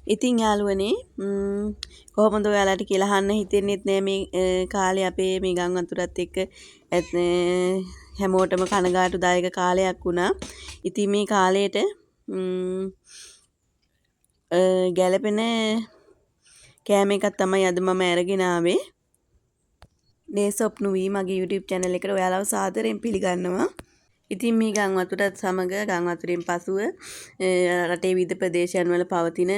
ඉතින් යාළුවනේ කොහොමද ඔයාලට කියලා අහන්න හිතෙන්නෙත් නෑ මේ කාලේ අපේ මේ ගම් වතුරත් එක්ක හැමෝටම කනගාටුදායක කාලයක් වුණා. ඉතින් මේ කාලයට ගැළපෙන කෑම එකක් තමයි අද මම අරගෙන ආවේ. නේසොප්නු වී මගේ YouTube channel එකට ඔයාලව සාදරයෙන් පිළිගන්නවා. ඉතින් මේ ගම් වතුරත් සමග ගම් වතුරෙන් පසුව රටේ විවිධ ප්‍රදේශයන් වල පවතින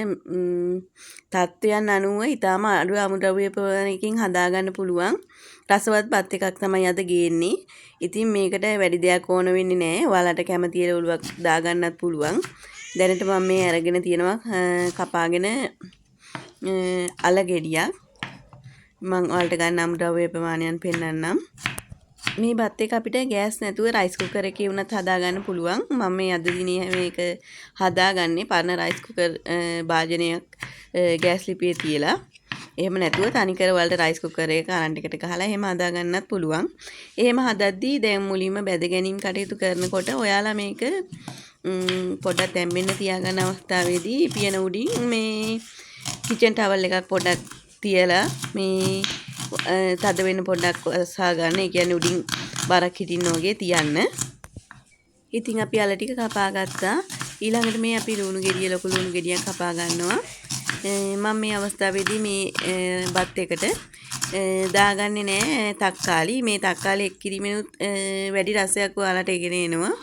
තත්ත්වයන් අනුව ඊටාම අඩු අමුද්‍රව්‍ය ප්‍රමාණයකින් හදාගන්න පුළුවන් රසවත් බත් එකක් තමයි අද ගේන්නේ. ඉතින් මේකට වැඩි දෙයක් ඕන වෙන්නේ නැහැ. ඔයාලට කැමති එළවලුවක් දාගන්නත් පුළුවන්. දැනට මම මේ අරගෙන තියෙනවා කපාගෙන අල ගෙඩියක්. මම ඔයාලට ගන්න අමුද්‍රව්‍ය ප්‍රමාණයන් පෙන්නන්නම්. මේ බත් එක අපිට ගෑස් නැතුව රයිස් කුකර් එකේ වුණත් හදාගන්න පුළුවන්. මම මේ අද දිනේ මේක හදාගන්නේ පරණ රයිස් කුකර් භාජනයක් ගෑස් ලිපියේ තියලා. එහෙම නැතුව තනිකර වලට රයිස් කුකර් එක කරන්ට් එකට ගහලා එහෙම හදාගන්නත් පුළුවන්. එහෙම හදද්දී දැන් මුලින්ම බැද ගැනීම කටයුතු කරනකොට ඔයාලා මේක පොඩ්ඩක් තැම්බෙන්න තියාගන්න අවස්ථාවේදී පියන උඩින් මේ කිචන් ටවල් එකක් පොඩ්ඩක් තියලා මේ තද වෙන පොඩ්ඩක් අසා ගන්න. ඒ කියන්නේ උඩින් බරක් හිටින්න වගේ තියන්න. ඉතින් අපි අල ටික කපා ගත්තා. ඊළඟට මේ අපි ලුණු ගෙඩිය ලොකු ලුණු ගෙඩියක් කපා ගන්නවා. මම මේ අවස්ථාවේදී මේ බත් එකට දාගන්නේ නැහැ තක්කාලි. මේ තක්කාලි එක් කිරීමෙනුත් වැඩි රසයක් ඔයාලට ඉගෙන එනවා.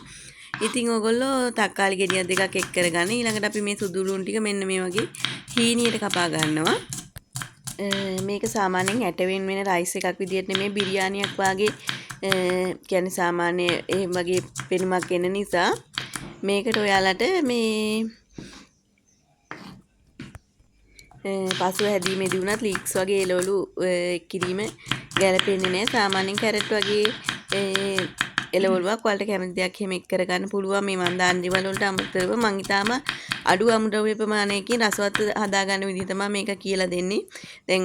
ඉතින් ඔයගොල්ලෝ තක්කාලි ගෙඩියක් දෙකක් එක් කරගන්න. ඊළඟට අපි මේ සුදු ලුණු ටික මෙන්න මේ වගේ හීනියට කපා ගන්නවා. මේක සාමාන්‍යයෙන් ඇටවෙන් වෙන රයිස් එකක් විදිහට නෙමෙයි බිරියානියක් වාගේ කියන්නේ සාමාන්‍ය එහෙම වගේ පෙනුමක් එන නිසා මේකට ඔයාලට මේ පසුව හැදීමේදී වුණත් ලීක්ස් වගේ එළවලු කිරීම ගැලපෙන්නේ නැහැ. සාමාන්‍යයෙන් කැරට් වගේ එළවලුවක් ඔයාලට කැමති දෙයක් එහෙම එක් කරගන්න පුළුවන්. මේ මන් දාන දේවල් වලට අමතරව මං ඊටාම අඩු අමුද්‍රව්‍ය ප්‍රමාණයකින් රසවත් හදාගන්න විදිහ තමයි මේක කියලා දෙන්නේ. දැන්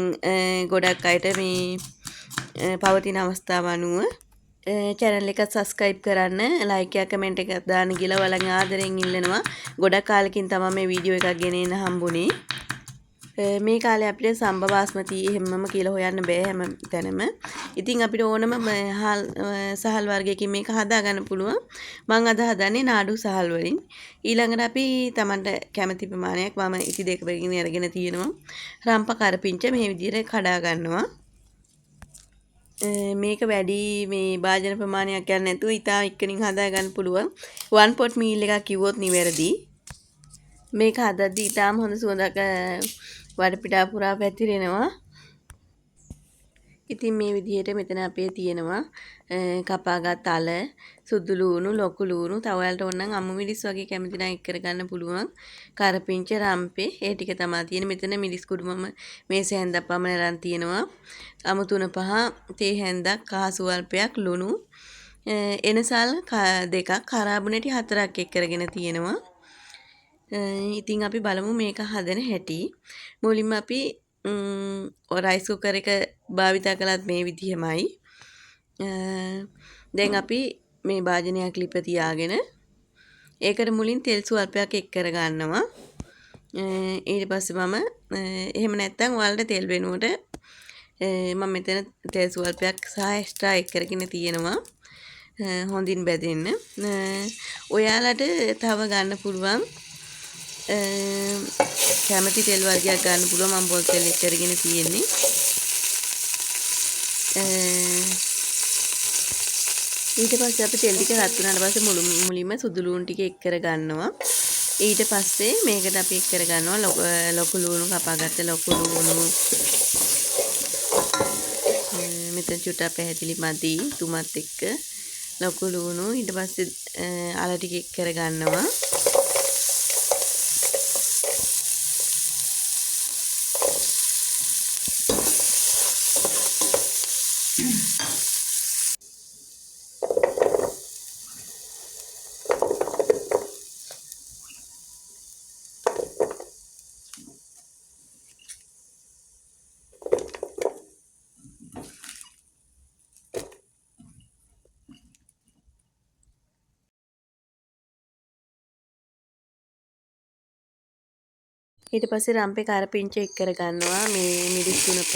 ගොඩක් අයට මේ පවතින අවස්ථාව අනුව channel එක subscribe කරන්න, like එක comment එකක් දාන්න කියලා ඔයාලගෙන් ආදරෙන් ඉල්ලනවා. ගොඩක් කාලෙකින් තමයි මේ වීඩියෝ එකක් ගෙන එන්න හම්බුනේ. මේ කාලේ අපිට සම්බ බාස්මති එහෙමම කියලා හොයන්න බෑ හැම තැනම. ඉතින් අපිට ඕනම සහල් වර්ගයකින් මේක හදා ගන්න පුළුවන්. මම අද හදන්නේ නාඩු සහල් වලින්. ඊළඟට අපි Tamanට කැමති ප්‍රමාණයක් මම ඉති දෙක බෙගින් අරගෙන තියෙනවා. රම්ප කරපිංච මේ විදිහට කඩා ගන්නවා. මේක වැඩි මේ භාජන ප්‍රමාණයක් යන්නේ නැතුව ඉතා ඉක්මනින් හදා ගන්න පුළුවන්. one pot meal එකක් කිව්වොත් නිවැරදි. මේක හදද්දී ඉතාම හොඳ සුවඳක් වඩපිටා පුරා පැතිරෙනවා. ඉතින් මේ විදිහට මෙතන අපේ තියෙනවා කපාගත් අල, සුදු ලූණු, ලොකු ලූණු, තව ඔයාලට ඕන නම් අමු මිරිස් වගේ කැමති නම් එක් කරගන්න පුළුවන්. කරපිංච, රම්පේ, ඒ ටික තමයි තියෙන්නේ. මෙතන මිරිස් කුඩු මම මේස හැන්දක් පමණ අරන් තියෙනවා. අමු 3-5 තේ හැන්දක්, කහ සුවල්පයක්, ලුණු එනසල් දෙකක්, කරාබුනේටි 4ක් එක් කරගෙන තියෙනවා. ඉතින් අපි බලමු මේක හදන හැටි. මුලින්ම අපි රයිස් කුකර් එක භාවිතා කළත් මේ විදිහමයි. දැන් අපි මේ භාජනයක් ලිප තියාගෙන ඒකට මුලින් තෙල් සුවල්පයක් එක් කර ගන්නවා. ඊට පස්සේ මම එහෙම නැත්නම් ඔයාලට තෙල් වෙනුවට මම මෙතන තෙල් සුවල්පයක් සහ එක්ස්ට්‍රා එක් කරගෙන තියෙනවා. හොඳින් බැදෙන්න. ඔයාලට තව ගන්න පුළුවන් කැමති තෙල් වර්ගයක් ගන්න පුළුවන්. මම පොල් තෙල් එක් කරගෙන තියෙන්නේ. ඊට පස්සේ අපි තෙල් ටික රත් වුණාට පස්සේ මුලින්ම සුදු ලූණු ටික එක් කර ගන්නවා. ඊට පස්සේ මේකට අපි එක් කර ගන්නවා ලොකු ලූණු කපාගත්ත ලොකු ලූණු. මෙතන චුට්ටක් පැහැදිලි මදි තුමත් එක්ක ලොකු ලූණු. ඊට පස්සේ අල ටික එක් කර ගන්නවා. ඊට පස්සේ රම්පේ කරපිංච එක් කරගන්නවා. මේ මිරිස් තුන පහ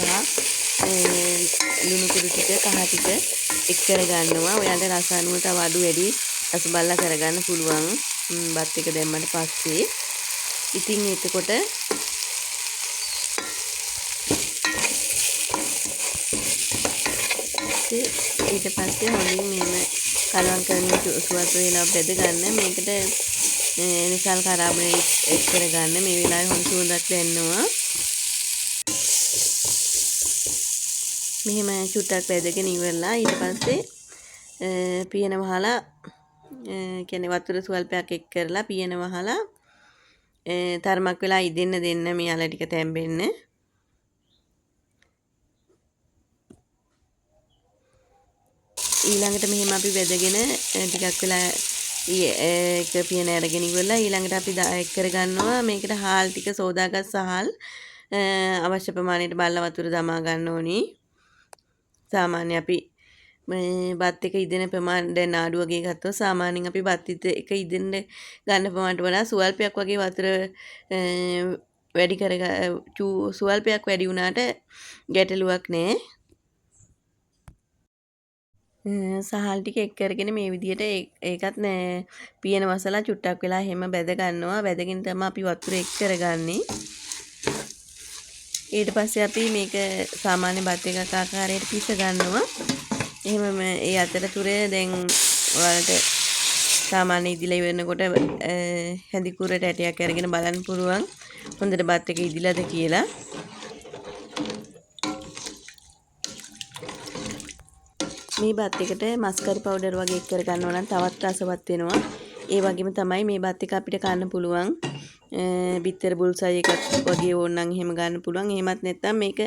ලුණු කුඩු ටික කහ ටික එක් කරගන්නවා. ඔයාලට රස අනුව තව අඩු වැඩි රස බලලා කරගන්න පුළුවන්. බත් එක දැම්මට පස්සේ ඉතින් එතකොට ඊට පස්සේ හොඳින් මෙහෙම කලවම් කරමින් සුවස් වේලාව බෙද ගන්න. මේකට නිසල් කරාබුනේ එක් කරගන්න. මේ වෙලාවේ හොඳ සුවඳක් දැනෙනවා. මෙහෙම චුට්ටක් බෙදගෙන ඉවරලා ඊට පස්සේ පියන වහලා කියන්නේ වතුර සුවල්පයක් එක් කරලා පියන වහලා තරමක් වෙලා ඉදෙන්න දෙන්න මේ අල ටික තැම්බෙන්න. ඊළඟට මෙහෙම අපි බෙදගෙන ටිකක් වෙලා එක පියන අරගෙන ඉවරලා ඊළඟට අපි එක් කරගන්නවා. මේකට හාල් ටික සෝදාගත් සහල් අවශ්‍ය ප්‍රමාණයට බල්ලා වතුර දමා ගන්න ඕනි. සාමාන්‍ය අපි මේ බත් එක ඉදෙන ප්‍රමාණය දැන් ආඩු වගේ ගත්තොත් සාමාන්‍යයෙන් අපි බත් එක ඉදෙන්න ගන්න ප්‍රමාණයට වඩා සුවල්පයක් වගේ වතුර වැඩි සුවල්පයක් වැඩි වුණාට ගැටලුවක් නෑ. සහල් ටික එක් කරගෙන මේ විදිහට ඒකත් පියන වසලා චුට්ටක් වෙලා හැම බැද ගන්නවා. බැදගෙන තමයි අපි වතුර එක් කරගන්නේ. ඊට පස්සේ අපි මේක සාමාන්‍ය බත් එකක් ආකාරයට පිස ගන්නවා. එහෙමම ඒ අතරතුරේ දැන් ඔයාලට සාමාන්‍ය ඉදිලා ඉවරනකොට හැඳි කුරට ඇටයක් අරගෙන බලන්න පුළුවන් හොඳට බත් එක ඉදිලාද කියලා. මේ බත් එකට මස්කරි පවුඩර් වගේ එක් කර ගන්නවා නම් තවත් රසවත් වෙනවා. ඒ වගේම තමයි මේ බත් එක අපිට කන්න පුළුවන්. බිත්තර බුල්සයි එකක් වගේ ඕන නම් එහෙම ගන්න පුළුවන්. එහෙමත් නැත්නම් මේක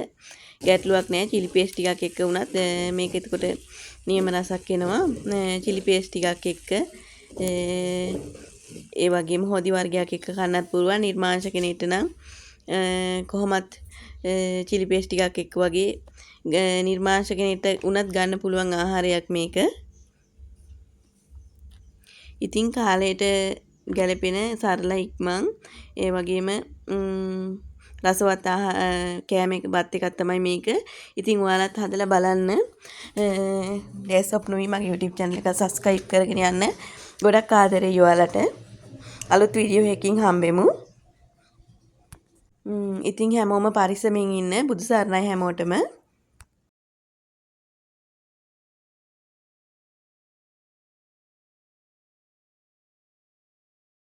ගැටලුවක් නෑ. chili paste ටිකක් එක්ක වුණත් මේක එතකොට නියම රසක් එනවා. chili paste ටිකක් එක්ක ඒ වගේම හොදි වර්ගයක් එක්ක කන්නත් පුළුවන්. නිර්මාංශ කෙනෙක්ට නම් කොහොමත් chili paste ටිකක් එක්ක වගේ නිර්මාංශ කෙනෙක්ට උනත් ගන්න පුළුවන් ආහාරයක් මේක. ඉතින් කාලයට ගැලපෙන සරල ඉක්මන් ඒ වගේම රසවත් කෑම බත් එකක් තමයි මේක. ඉතින් ඔයාලත් හදලා බලන්න. Days of Nui මගේ YouTube channel එක subscribe කරගෙන යන්න. ගොඩක් ආදරේ ඔයාලට. අලුත් වීඩියෝ එකකින් හම්බෙමු. ඉතින් හැමෝම පරිස්සමින් ඉන්න. බුදු සරණයි හැමෝටම.